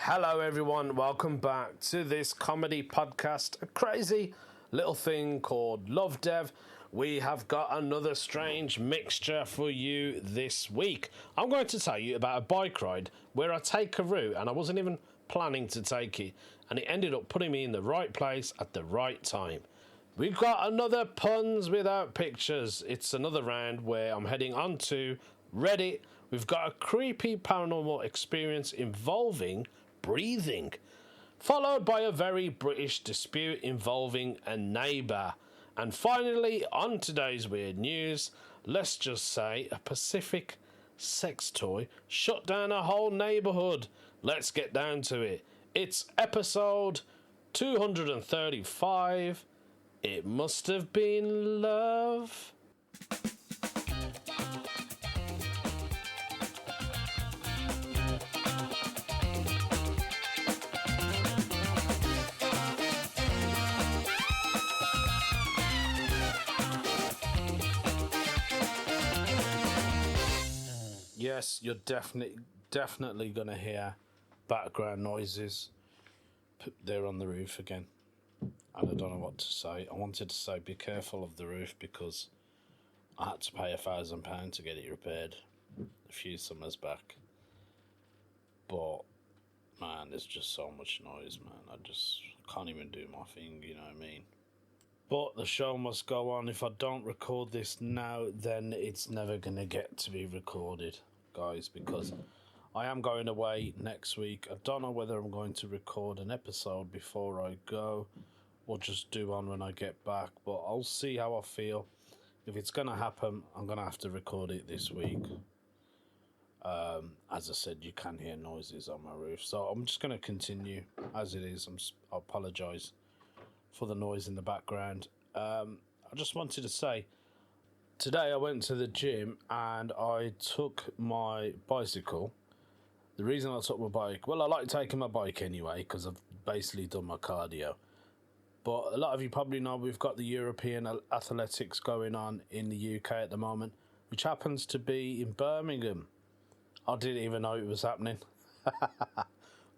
Hello everyone, welcome back to this comedy podcast, a crazy little thing called Lovdev. We have got another strange mixture for you this week. I'm going to tell you about a bike ride where I take a route and I wasn't even planning to take it, and it ended up putting me in the right place at the right time. We've got another puns without pictures. It's another round where I'm heading on to Reddit. We've got a creepy paranormal experience involving breathing, followed by a very British dispute involving a neighbour. And finally, on today's weird news, let's just say a Pacific sex toy shut down a whole neighbourhood. Let's get down to it. It's episode 235. It must have been love. Yes, you're definitely going to hear background noises. They're on the roof again. And I don't know what to say. I wanted to say be careful of the roof because I had to pay £1,000 to get it repaired a few summers back. But, man, there's just so much noise, man. I just can't even do my thing, you know what I mean? But the show must go on. If I don't record this now, then it's never going to get to be recorded, guys, because I am going away next week. I don't know whether I'm going to record an episode before I go or just do one when I get back, but I'll see how I feel. If it's going to happen, I'm going to have to record it this week. As I said, you can hear noises on my roof, so I'm just going to continue as it is. I apologise for the noise in the background. I just wanted to say, today I went to the gym and I took my bicycle. The reason I took my bike, well, I like taking my bike anyway because I've basically done my cardio. But a lot of you probably know we've got the European Athletics going on in the UK at the moment, which happens to be in Birmingham. I didn't even know it was happening.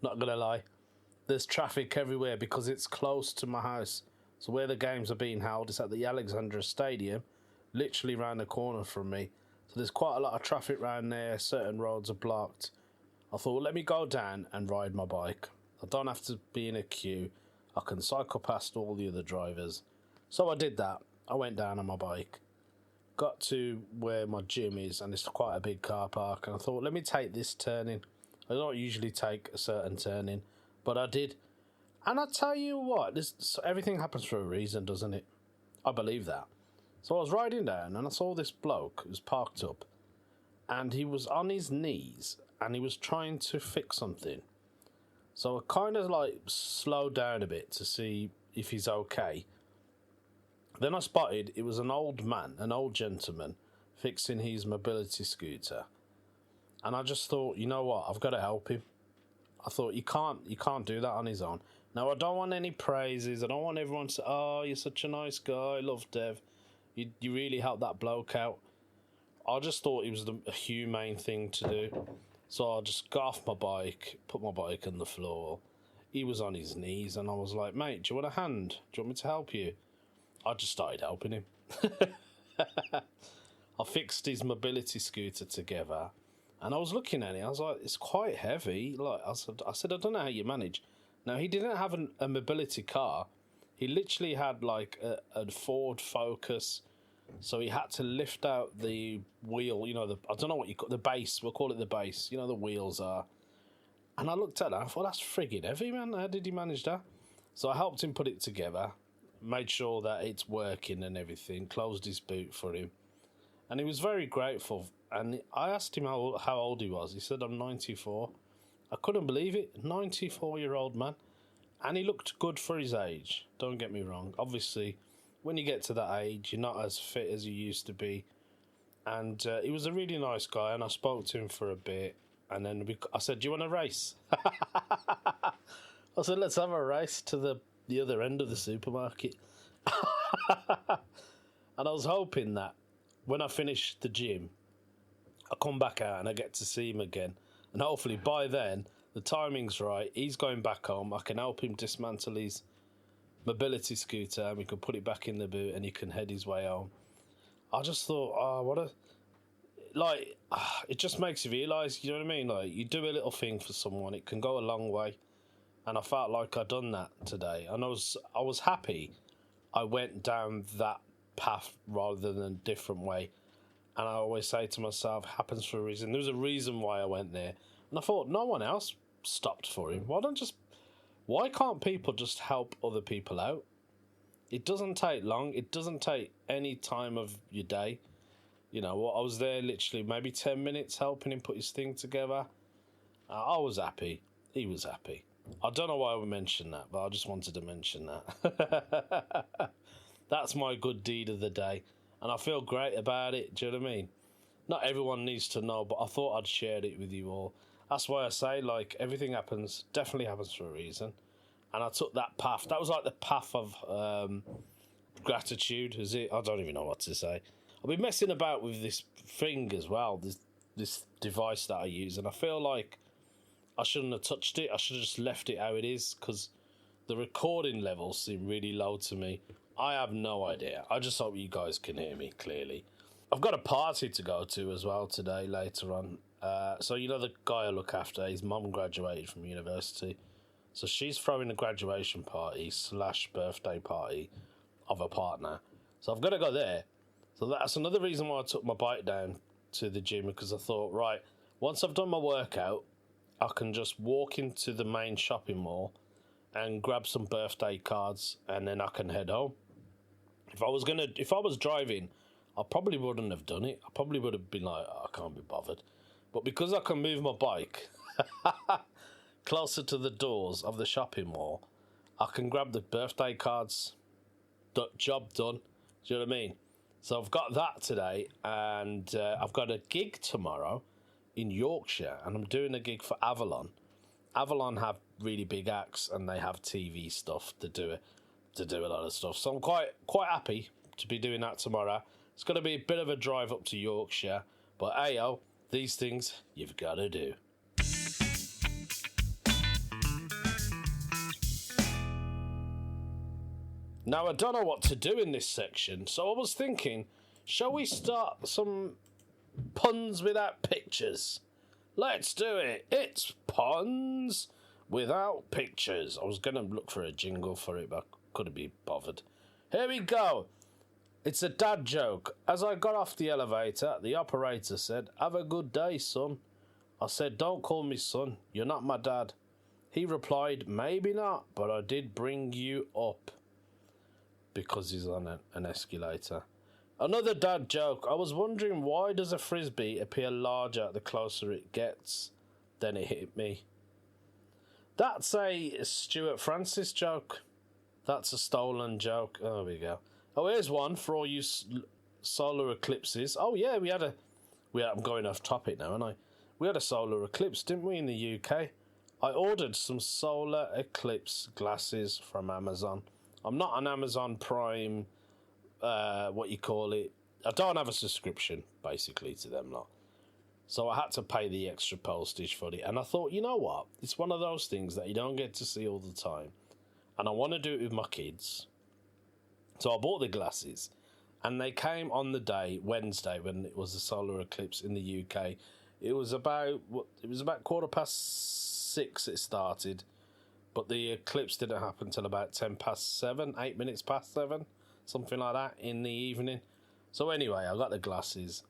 Not going to lie. There's traffic everywhere because it's close to my house. So where the games are being held is at the Alexandra Stadium, literally round the corner from me. So there's quite a lot of traffic round there. Certain roads are blocked. I thought, well, let me go down and ride my bike. I don't have to be in a queue. I can cycle past all the other drivers. So I did that. I went down on my bike. Got to where my gym is, and it's quite a big car park. And I thought, let me take this turning. I don't usually take a certain turning, but I did. And I tell you what, everything happens for a reason, doesn't it? I believe that. So I was riding down and I saw this bloke who was parked up and he was on his knees and he was trying to fix something. So I kind of like slowed down a bit to see if he's okay. Then I spotted it was an old man, an old gentleman, fixing his mobility scooter. And I just thought, you know what, I've got to help him. I thought, you can't do that on his own. Now, I don't want any praises. I don't want everyone to say, oh, you're such a nice guy, Lovdev. You really helped that bloke out. I just thought it was a humane thing to do. So I just got off my bike, put my bike on the floor. He was on his knees, and I was like, mate, do you want a hand? Do you want me to help you? I just started helping him. I fixed his mobility scooter together. And I was looking at it, I was like, it's quite heavy. Like I said, I don't know how you manage. Now, he didn't have a mobility car. He literally had like a Ford Focus. So he had to lift out the wheel, you know, I don't know what you call the base. We'll call it the base. You know, the wheels are. And I looked at that, I thought, that's friggin' heavy, man. How did he manage that? So I helped him put it together, made sure that it's working and everything, closed his boot for him. And he was very grateful. And I asked him how old he was. He said, I'm 94. I couldn't believe it. 94-year-old man. And he looked good for his age. Don't get me wrong. Obviously, when you get to that age, you're not as fit as you used to be. And he was a really nice guy. And I spoke to him for a bit. And then I said, do you want a race? I said, let's have a race to the other end of the supermarket. And I was hoping that when I finished the gym, I come back out and I get to see him again. And hopefully by then, The timing's right. He's going back home. I can help him dismantle his mobility scooter, and we can put it back in the boot, and he can head his way home. I just thought, it just makes you realise, you know what I mean? Like, you do a little thing for someone, it can go a long way. And I felt like I'd done that today. And I was happy I went down that path rather than a different way. And I always say to myself, happens for a reason. There was a reason why I went there. And I thought, no one else stopped for him. Why can't people just help other people out? It doesn't take long. It doesn't take any time of your day. You know, I was there literally maybe 10 minutes helping him put his thing together. I was happy. He was happy. I don't know why we mentioned that, but I just wanted to mention that. That's my good deed of the day. And I feel great about it. Do you know what I mean? Not everyone needs to know, but I thought I'd share it with you all. That's why I say, like, everything definitely happens for a reason. And I took that path. That was like the path of gratitude, is it? I don't even know what to say. I've been messing about with this thing as well, this device that I use, and I feel like I shouldn't have touched it. I should have just left it how it is, because the recording levels seem really low to me. I have no idea. I just hope you guys can hear me clearly. I've got a party to go to as well today, later on. So, you know, the guy I look after, his mum graduated from university. So she's throwing a graduation party / birthday party of a partner. So I've got to go there. So that's another reason why I took my bike down to the gym, because I thought, right, once I've done my workout, I can just walk into the main shopping mall and grab some birthday cards, and then I can head home. If I was driving, I probably wouldn't have done it. I probably would have been like, oh, I can't be bothered. But because I can move my bike closer to the doors of the shopping mall, I can grab the birthday cards. Job done. Do you know what I mean? So I've got that today, and I've got a gig tomorrow in Yorkshire, and I'm doing a gig for Avalon. Avalon have really big acts, and they have TV stuff to do a lot of stuff. So I'm quite happy to be doing that tomorrow. It's going to be a bit of a drive up to Yorkshire, but ayo, these things you've got to do. Now, I don't know what to do in this section, so I was thinking, shall we start some puns without pictures? Let's do it. It's puns without pictures. I was going to look for a jingle for it, but I couldn't be bothered. Here we go. It's a dad joke. As I got off the elevator, the operator said, "Have a good day, son." I said, "Don't call me son. You're not my dad." He replied, "Maybe not, but I did bring you up." Because he's on an escalator. Another dad joke. I was wondering, why does a frisbee appear larger the closer it gets? Then it hit me. That's a Stuart Francis joke. That's a stolen joke. Oh, there we go. Oh, here's one for all you solar eclipses. Oh, yeah, I'm going off topic now, aren't I? We had a solar eclipse, didn't we, in the UK? I ordered some solar eclipse glasses from Amazon. I'm not on Amazon Prime, I don't have a subscription, basically, to them lot. So I had to pay the extra postage for it. And I thought, you know what? It's one of those things that you don't get to see all the time. And I want to do it with my kids. So I bought the glasses. And they came on the day, Wednesday, when it was a solar eclipse in the UK. It was about 6:15 it started. But the eclipse didn't happen till about 7:10, 8 minutes past 7, something like that, in the evening. So anyway, I got the glasses,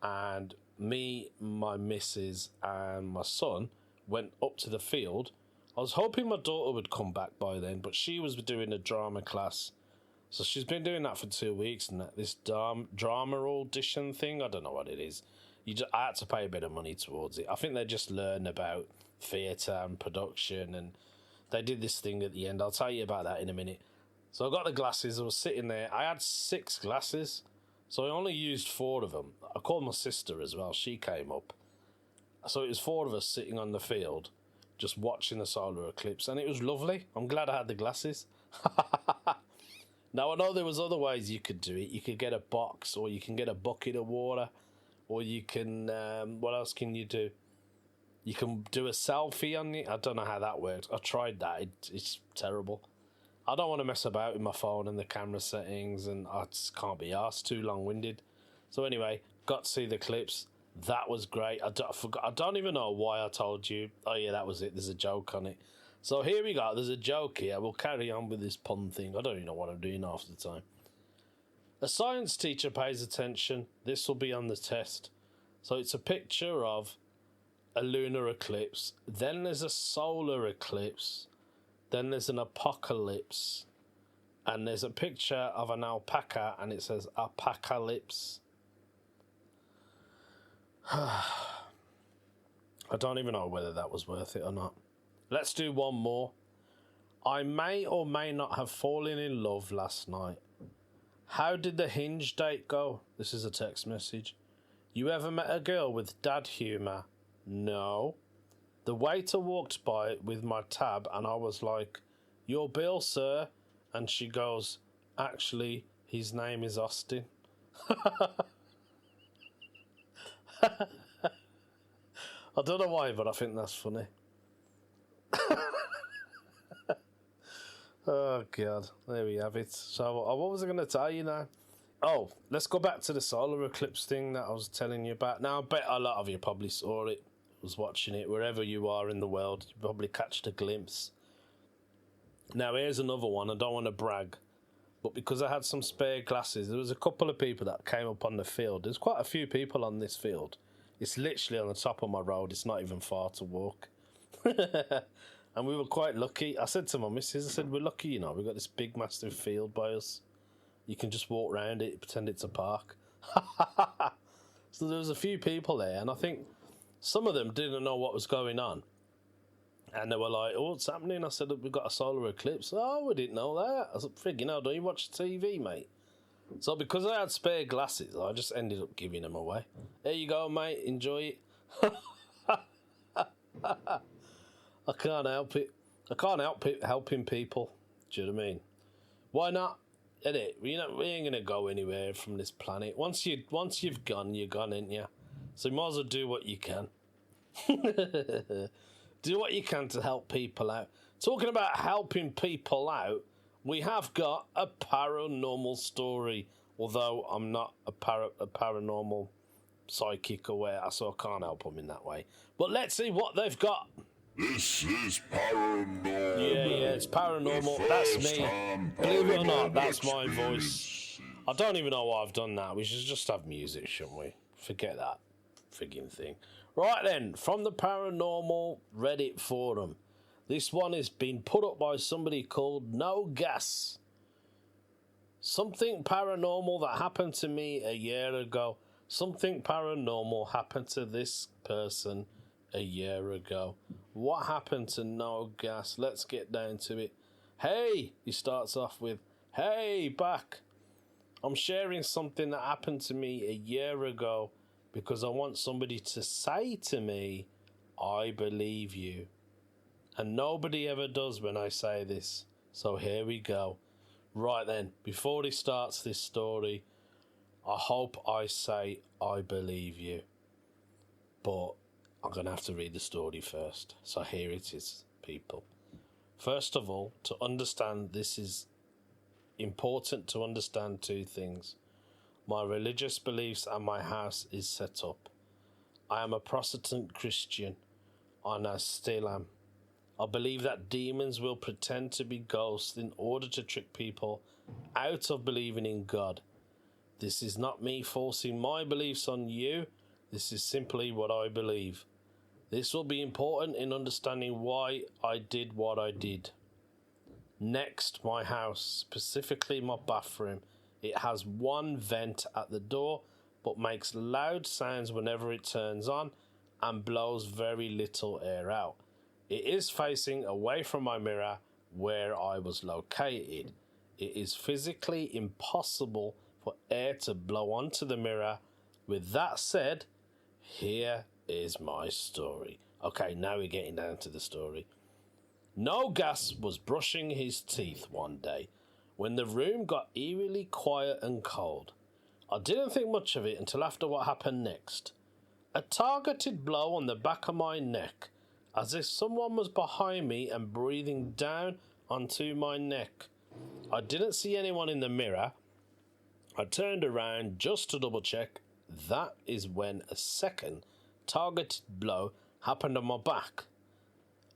and me, my missus, and my son went up to the field. I was hoping my daughter would come back by then, but she was doing a drama class. So she's been doing that for 2 weeks, and this drama audition thing, I don't know what it is. I had to pay a bit of money towards it. I think they just learn about theatre and production, and they did this thing at the end. I'll tell you about that in a minute. So I got the glasses. I was sitting there. I had 6 glasses, so I only used 4 of them. I called my sister as well. She came up. So it was 4 of us sitting on the field, just watching the solar eclipse, and it was lovely. I'm glad I had the glasses. Now, I know there was other ways you could do it. You could get a box, or you can get a bucket of water, or you can... what else can you do? You can do a selfie on it. I don't know how that works. I tried that. It's terrible. I don't want to mess about with my phone and the camera settings, and I just can't be arsed, too long-winded. So anyway, got to see the clips. That was great. I don't even know why I told you. Oh yeah, that was it. There's a joke on it. So here we go. There's a joke here. We'll carry on with this pun thing. I don't even know what I'm doing half the time. A science teacher pays attention. This will be on the test. So it's a picture of a lunar eclipse. Then there's a solar eclipse. Then there's an apocalypse. And there's a picture of an alpaca and it says apocalypse. I don't even know whether that was worth it or not. Let's do one more. I may or may not have fallen in love last night. How did the hinge date go? This is a text message. You ever met a girl with dad humour? No. The waiter walked by with my tab and I was like, your bill, sir. And she goes, actually, his name is Austin. I don't know why, but I think that's funny. Oh, God. There we have it. So, what was I going to tell you now? Oh, let's go back to the solar eclipse thing that I was telling you about. Now, I bet a lot of you probably saw it, was watching it, wherever you are in the world. You probably catched a glimpse. Now, here's another one. I don't want to brag, but because I had some spare glasses, there was a couple of people that came up on the field. There's quite a few people on this field. It's literally on the top of my road. It's not even far to walk. And we were quite lucky. I said to my missus, I said, we're lucky, you know. We've got this big, massive field by us. You can just walk around it, pretend it's a park. So there was a few people there, and I think some of them didn't know what was going on. And they were like, oh, what's happening? I said, we've got a solar eclipse. Oh, we didn't know that. I said, frig, you know, don't you watch TV, mate? So because I had spare glasses, I just ended up giving them away. There you go, mate. Enjoy it. I can't help it. I can't help it helping people. Do you know what I mean? Why not? Innit? We ain't gonna go anywhere from this planet. Once you've gone, you're gone, ain't you? So you might as well do what you can. Do what you can to help people out. Talking about helping people out, we have got a paranormal story. Although I'm not a paranormal psychic or whatever, so I can't help them in that way. But let's see what they've got. This is paranormal. Yeah, it's paranormal. That's me. Believe it or not, that's my voice. I don't even know why I've done that. We should just have music, shouldn't we? Forget that frigging thing. Right then, from the paranormal Reddit forum. This one is being put up by somebody called No Gas. Something paranormal that happened to me a year ago. Something paranormal happened to this person a year ago. What happened to No Gas? Let's get down to it. Hey, he starts off with, hey, back. I'm sharing something that happened to me a year ago because I want somebody to say to me, I believe you. And nobody ever does when I say this. So here we go. Right then, before he starts this story, I hope I say I believe you. But I'm going to have to read the story first. So here it is, people. First of all, to understand, this is important to understand two things. My religious beliefs and my house is set up. I am a Protestant Christian, and I still am. I believe that demons will pretend to be ghosts in order to trick people out of believing in God. This is not me forcing my beliefs on you. This is simply what I believe. This will be important in understanding why I did what I did. Next, my house, specifically my bathroom. It has one vent at the door, but makes loud sounds whenever it turns on and blows very little air out. It is facing away from my mirror where I was located. It is physically impossible for air to blow onto the mirror. With that said, here is my story. Okay, now we're getting down to the story. No Gas was brushing his teeth one day when the room got eerily quiet and cold. I didn't think much of it until after what happened next. A targeted blow on the back of my neck, as if someone was behind me and breathing down onto my neck. I didn't see anyone in the mirror. I turned around just to double check. That is when a second targeted blow happened on my back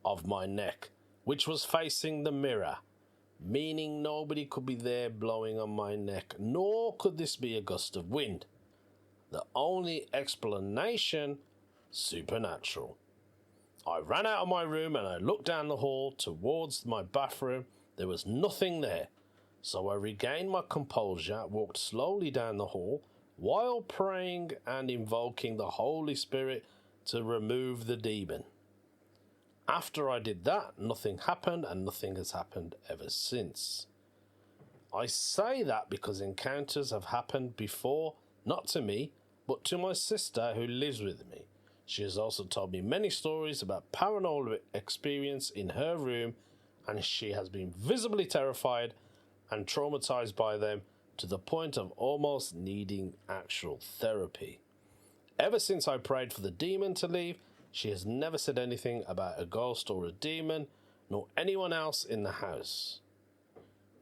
of my neck, which was facing the mirror, meaning nobody could be there blowing on my neck, nor could this be a gust of wind. The only explanation, supernatural. I ran out of my room and I looked down the hall towards my bathroom. There was nothing there. So I regained my composure, walked slowly down the hall while praying and invoking the Holy Spirit to remove the demon. After I did that, nothing happened and nothing has happened ever since. I say that because encounters have happened before, not to me, but to my sister who lives with me. She has also told me many stories about paranormal experience in her room, and she has been visibly terrified and traumatized by them to the point of almost needing actual therapy. Ever since I prayed for the demon to leave, she has never said anything about a ghost or a demon, nor anyone else in the house.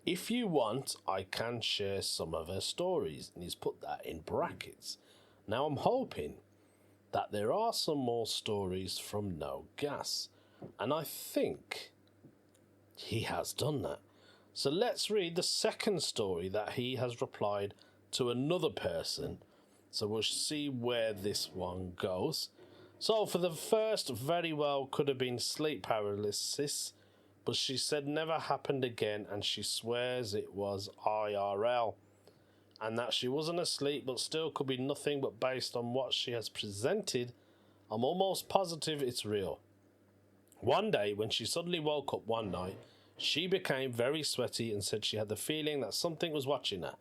If you want, I can share some of her stories, and he's put that in brackets. Now I'm hoping that there are some more stories from No Gas, and I think he has done that. So let's read the second story that he has replied to another person. So we'll see where this one goes. So for the first, very well could have been sleep paralysis, but she said never happened again, and she swears it was IRL, and that she wasn't asleep, but still could be nothing, but based on what she has presented, I'm almost positive it's real. One day, when she suddenly woke up one night, she became very sweaty and said she had the feeling that something was watching her.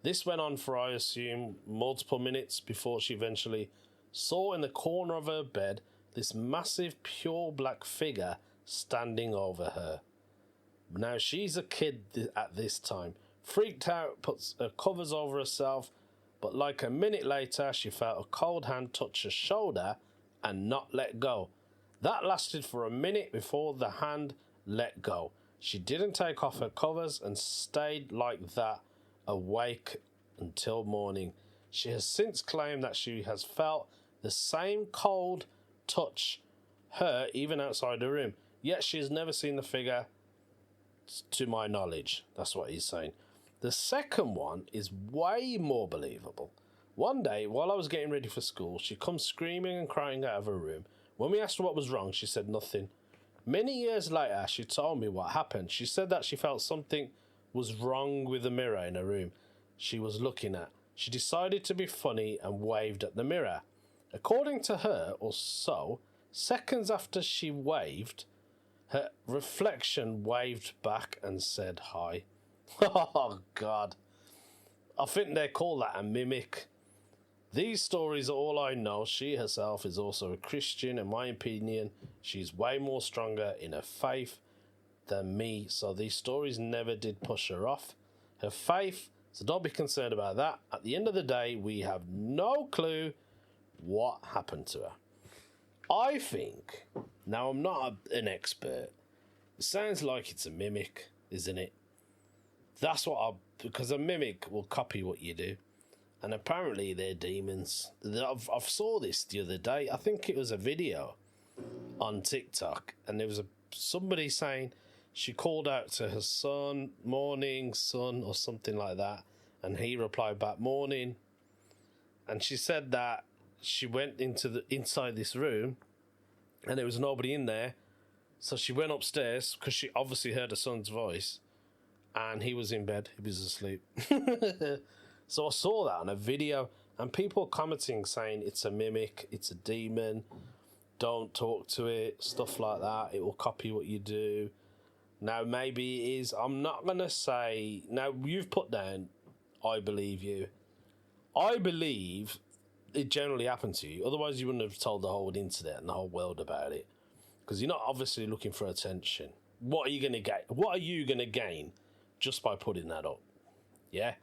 This went on for, I assume, multiple minutes before she eventually saw in the corner of her bed this massive pure black figure standing over her. Now she's a kid at this time, freaked out, puts her covers over herself, but like a minute later she felt a cold hand touch her shoulder and not let go. That lasted for a minute before the hand let go. She didn't take off her covers and stayed like that, awake until morning. She has since claimed that she has felt the same cold touch her even outside her room, yet she has never seen the figure to my knowledge. That's what he's saying. The second one is way more believable. One day, while I was getting ready for school, she comes screaming and crying out of her room. When we asked her what was wrong, she said nothing. Many years later, she told me what happened. She said that she felt something was wrong with the mirror in her room she was looking at. She decided to be funny and waved at the mirror. According to her, or so, seconds after she waved, her reflection waved back and said hi. Oh, God. I think they call that a mimic. These stories are all I know. She herself is also a Christian. In my opinion, she's way more stronger in her faith than me, so these stories never did push her off her faith, so don't be concerned about that. At the end of the day, we have no clue what happened to her. I think, now I'm not an expert, it sounds like it's a mimic, isn't it? That's what because a mimic will copy what you do. And apparently they're demons. I saw this the other day. I think it was a video on TikTok, and there was somebody saying she called out to her son, morning, son, or something like that, and he replied back, morning. And she said that she went inside this room, and there was nobody in there, so she went upstairs because she obviously heard her son's voice, and he was in bed. He was asleep. So I saw that on a video, and people commenting saying it's a mimic, it's a demon, don't talk to it, stuff like that. It will copy what you do. Now, maybe it is. I'm not going to say... Now, you've put down, I believe you. I believe it generally happened to you. Otherwise, you wouldn't have told the whole internet and the whole world about it. Because you're not obviously looking for attention. What are you going to gain? What are you going to gain just by putting that up? Yeah?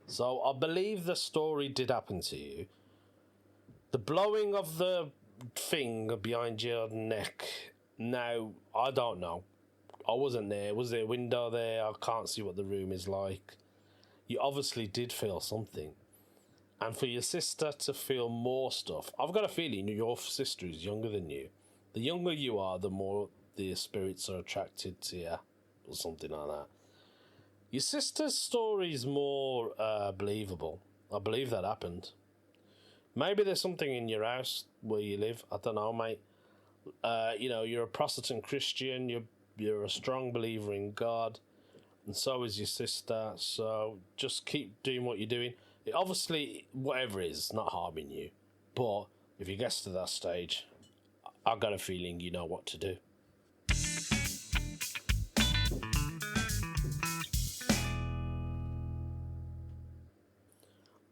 So I believe the story did happen to you. The blowing of the thing behind your neck. Now, I don't know. I wasn't there. Was there a window there? I can't see what the room is like. You obviously did feel something. And for your sister to feel more stuff, I've got a feeling your sister is younger than you. The younger you are, the more the spirits are attracted to you, or something like that. Your sister's story is more believable. I believe that happened. Maybe there's something in your house where you live. I don't know, mate. You're a Protestant Christian. You're a strong believer in God, and so is your sister. So just keep doing what you're doing. Obviously, whatever it is, not harming you. But if you get to that stage, I've got a feeling you know what to do.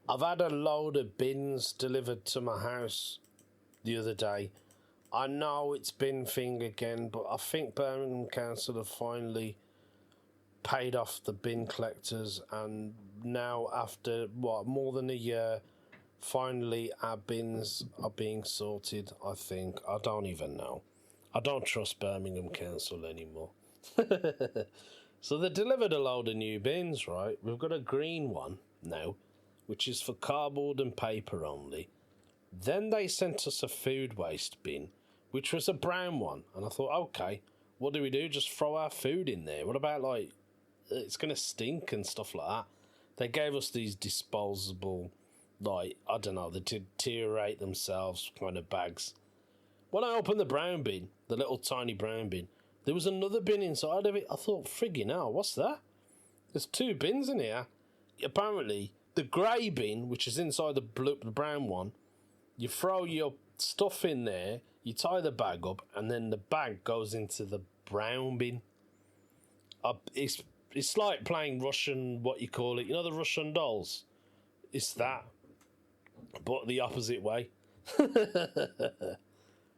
I've had a load of bins delivered to my house the other day. I know it's bin thing again, but I think Birmingham Council have finally paid off the bin collectors, and now after more than a year, finally our bins are being sorted. I think. I don't even know. I don't trust Birmingham Council anymore. So they delivered a load of new bins, right? We've got a green one now, which is for cardboard and paper only. Then they sent us a food waste bin, which was a brown one, and I thought, okay, what do we do? Just throw our food in there? What about, like, it's going to stink and stuff like that? They gave us these disposable, like, I don't know, they deteriorate themselves kind of bags. When I opened the brown bin, the little tiny brown bin, there was another bin inside of it. I thought, friggin' hell, what's that? There's two bins in here. Apparently, the grey bin, which is inside the brown one, you throw your stuff in there, you tie the bag up, and then the bag goes into the brown bin. It's like playing Russian, what you call it, you know the Russian dolls? It's that, but the opposite way.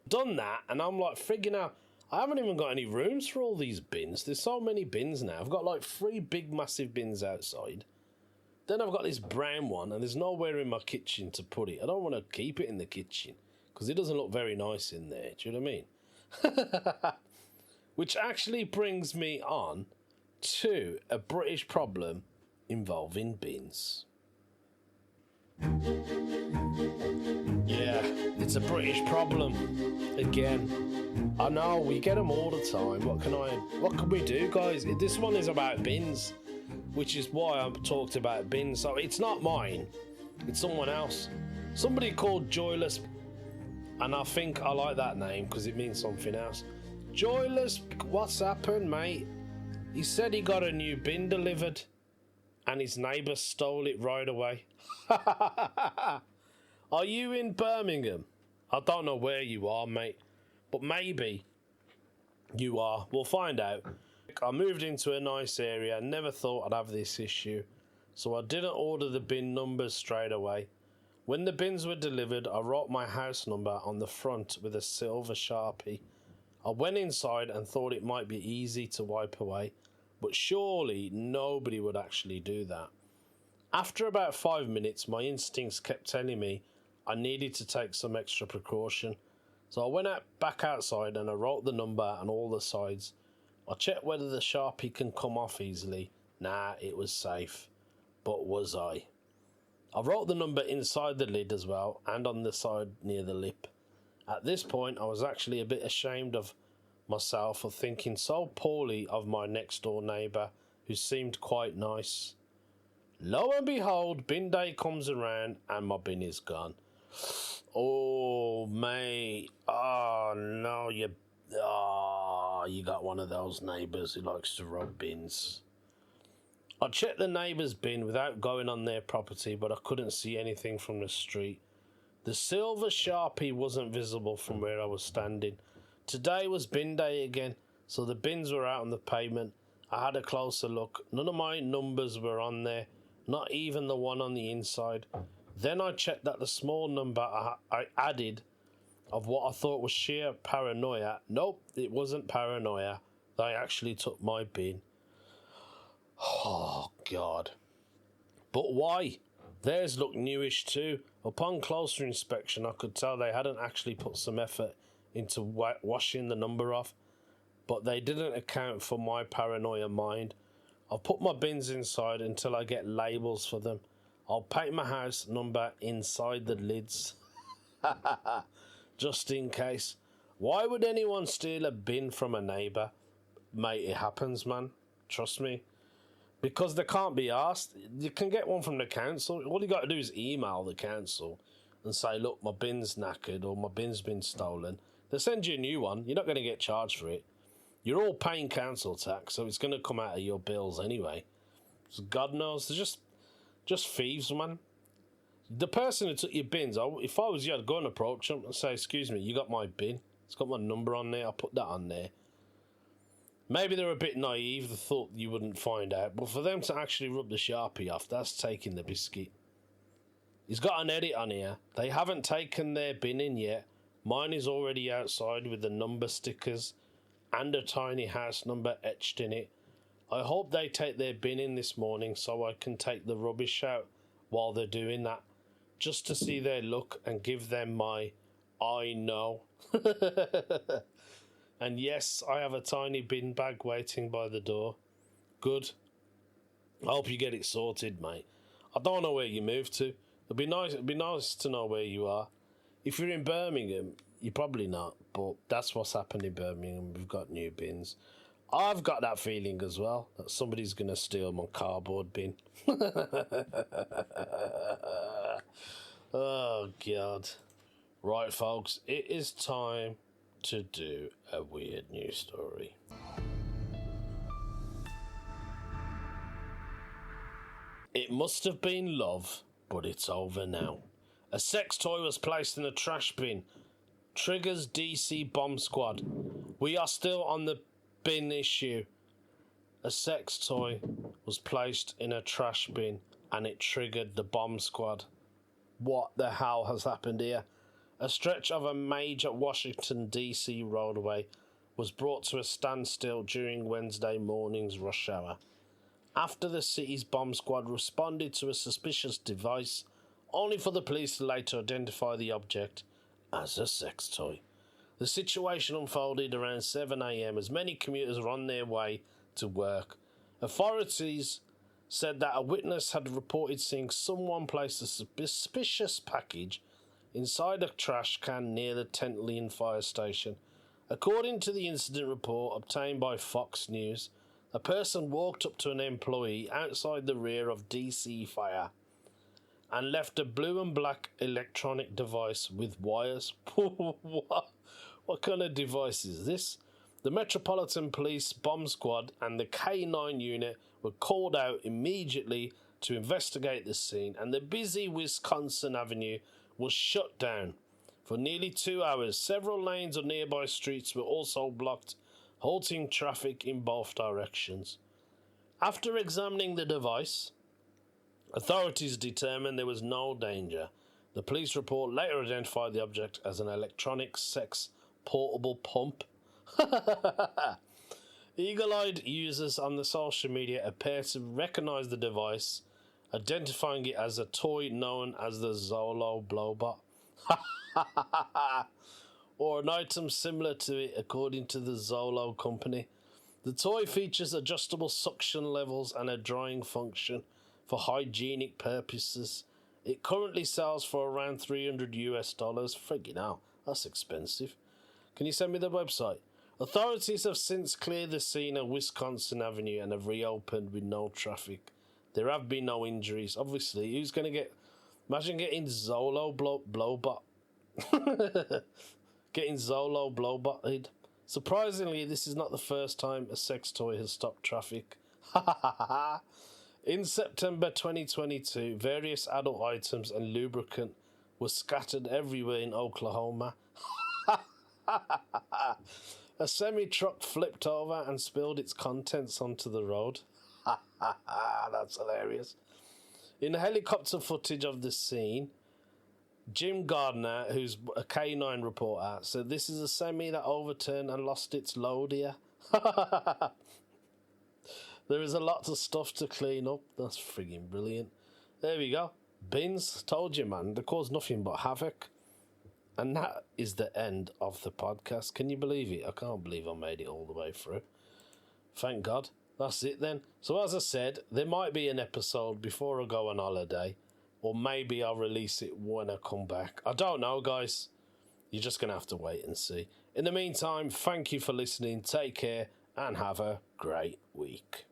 Done that, and I'm like, friggin' hell, I haven't even got any rooms for all these bins. There's so many bins now. I've got like 3 big massive bins outside. Then I've got this brown one, and there's nowhere in my kitchen to put it. I don't want to keep it in the kitchen, because it doesn't look very nice in there. Do you know what I mean? Which actually brings me on to a British problem involving bins. Yeah, it's a British problem. Again. I know, we get them all the time. What can we do, guys? This one is about bins, which is why I talked about bins. So it's not mine. It's someone else. Somebody called Joyless, and I think I like that name because it means something else. Joyless, what's happened, mate? He said he got a new bin delivered, and his neighbour stole it right away. Are you in Birmingham? I don't know where you are, mate, but maybe you are. We'll find out. I moved into a nice area. Never thought I'd have this issue, so I didn't order the bin numbers straight away. When the bins were delivered, I wrote my house number on the front with a silver Sharpie. I went inside and thought it might be easy to wipe away, but surely nobody would actually do that. After about 5 minutes, my instincts kept telling me I needed to take some extra precaution. So I went back outside and I wrote the number on all the sides. I checked whether the Sharpie can come off easily. Nah, it was safe. But was I? I wrote the number inside the lid as well, and on the side near the lip. At this point, I was actually a bit ashamed of myself for thinking so poorly of my next door neighbour, who seemed quite nice. Lo and behold, bin day comes around and my bin is gone. Oh, mate. Oh, no, you got one of those neighbours who likes to rob bins. I checked the neighbour's bin without going on their property, but I couldn't see anything from the street. The silver Sharpie wasn't visible from where I was standing. Today was bin day again, so the bins were out on the pavement. I had a closer look. None of my numbers were on there, not even the one on the inside. Then I checked that the small number I added of what I thought was sheer paranoia. Nope, it wasn't paranoia. They actually took my bin. Oh, God. But why? Theirs looked newish too. Upon closer inspection, I could tell they hadn't actually put some effort into washing the number off, but they didn't account for my paranoia mind. I'll put my bins inside until I get labels for them. I'll paint my house number inside the lids. Just in case. Why would anyone steal a bin from a neighbour? Mate, it happens, man. Trust me. Because they can't be asked. You can get one from the council. All you got to do is email the council and say, look, my bin's knackered or my bin's been stolen. They'll send you a new one. You're not going to get charged for it. You're all paying council tax, so it's going to come out of your bills anyway. So God knows. They're just thieves, man. The person who took your bins, if I was you, I'd go and approach them and say, excuse me, you got my bin. It's got my number on there. I'll put that on there. Maybe they're a bit naive. They thought you wouldn't find out. But for them to actually rub the Sharpie off, that's taking the biscuit. He's got an edit on here. They haven't taken their bin in yet. Mine is already outside with the number stickers and a tiny house number etched in it. I hope they take their bin in this morning so I can take the rubbish out while they're doing that. Just to see their look and give them my I know. And yes, I have a tiny bin bag waiting by the door. Good. I hope you get it sorted, mate. I don't know where you moved to. It'd be nice to know where you are. If you're in Birmingham, you're probably not, but that's what's happened in Birmingham. We've got new bins. I've got that feeling as well, that somebody's going to steal my cardboard bin. Oh, God. Right, folks, it is time to do a weird news story. It must have been love, but it's over now. A sex toy was placed in a trash bin. Triggers DC bomb squad. We are still on the bin issue. A sex toy was placed in a trash bin and it triggered the bomb squad. What the hell has happened here? A stretch of a major Washington DC roadway was brought to a standstill during Wednesday morning's rush hour after the city's bomb squad responded to a suspicious device, only for the police to later identify the object as a sex toy. The situation unfolded around 7 a.m. as many commuters were on their way to work. Authorities said that a witness had reported seeing someone place a suspicious package inside a trash can near the Tentley fire station. According to the incident report obtained by Fox News, a person walked up to an employee outside the rear of DC Fire and left a blue and black electronic device with wires. What kind of device is this? The Metropolitan Police Bomb Squad and the K9 unit were called out immediately to investigate the scene, and the busy Wisconsin Avenue was shut down. For nearly 2 hours, several lanes of nearby streets were also blocked, halting traffic in both directions. After examining the device, authorities determined there was no danger. The police report later identified the object as an electronic sex portable pump. Eagle-eyed users on the social media appear to recognise the device, identifying it as a toy known as the Zolo Blowbot. Or an item similar to it, according to the Zolo company. The toy features adjustable suction levels and a drying function for hygienic purposes. It currently sells for around $300 US. Friggin' hell, that's expensive. Can you send me the website? Authorities have since cleared the scene of Wisconsin Avenue and have reopened with no traffic. There have been no injuries. Obviously, who's going to get... Imagine getting Zolo Blowbot. Getting Zolo Blowbotted. Surprisingly, this is not the first time a sex toy has stopped traffic. In September 2022, various adult items and lubricant were scattered everywhere in Oklahoma. A semi-truck flipped over and spilled its contents onto the road. That's hilarious. In helicopter footage of the scene, Jim Gardner, who's a K9 reporter, said this is a semi that overturned and lost its load here. There is a lot of stuff to clean up. That's frigging brilliant. There we go. Bins, told you, man, they cause nothing but havoc. And that is the end of the podcast. Can you believe it? I can't believe I made it all the way through. Thank God. That's it then. So as I said, there might be an episode before I go on holiday, or maybe I'll release it when I come back. I don't know, guys. You're just going to have to wait and see. In the meantime, thank you for listening. Take care and have a great week.